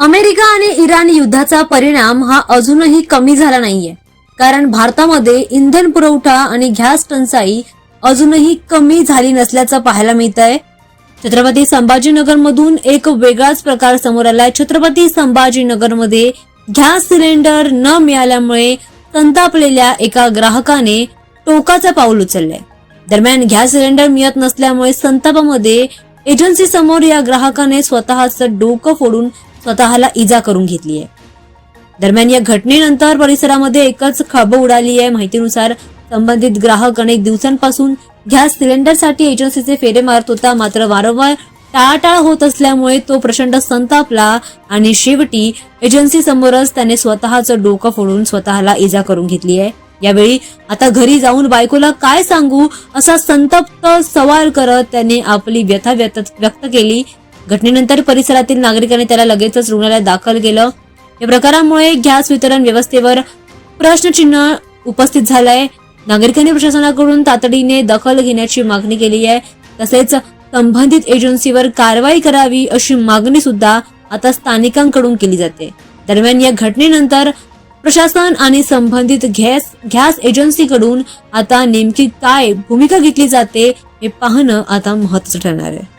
America आणि Iran युद्धाचा परिणाम हा अजूनही कमी झाला नाहीये, कारण भारतामध्ये इंधन पुरवठा आणि गॅस टंचाई अजूनही कमी झाली नसल्याचं पाहायला मिळत आहे. छत्रपती संभाजीनगर मधून एक वेगळाच प्रकार समोर आलाय. छत्रपती संभाजीनगरमध्ये गॅस सिलेंडर न मिळाल्यामुळे संतापलेल्या एका ग्राहकाने टोकाचं पाऊल उचललंय. दरम्यान गॅस सिलेंडर मिळत नसल्यामुळे संतापामध्ये एजन्सी समोर या ग्राहकाने स्वतःचं डोकं फोडून स्वतःला इजा करून घेतली आहे. दरम्यान या घटनेनंतर परिसरामध्ये एकच खळबळ उडाली आहे. माहितीनुसार संबंधित ग्राहक अनेक दिवसांपासून गॅस सिलेंडरसाठी एजन्सीचे फेरे मारत होता, मात्र वारंवार टाळाटाळ होत असल्यामुळे तो प्रचंड संतापला आणि शेवटी एजन्सी समोरच त्याने स्वतःचं डोकं फोडून स्वतःला इजा करून घेतली आहे. यावेळी आता घरी जाऊन बायकोला काय सांगू असा संतप्त सवाल करत त्याने आपली व्यथा व्यक्त केली. घटनेनंतर परिसरातील नागरिकांनी त्याला लगेचच रुग्णालयात दाखल केलं. या प्रकारामुळे गॅस वितरण व्यवस्थेवर प्रश्नचिन्ह उपस्थित झालंय. नागरिकांनी प्रशासनाकडून तातडीने दखल घेण्याची मागणी केली आहे. तसेच संबंधित एजन्सीवर कारवाई करावी अशी मागणी सुद्धा आता स्थानिकांकडून केली जाते. दरम्यान या घटनेनंतर प्रशासन आणि संबंधित गॅस एजन्सीकडून आता नेमकी काय भूमिका घेतली जाते हे पाहणं आता महत्त्वाचं ठरणार आहे.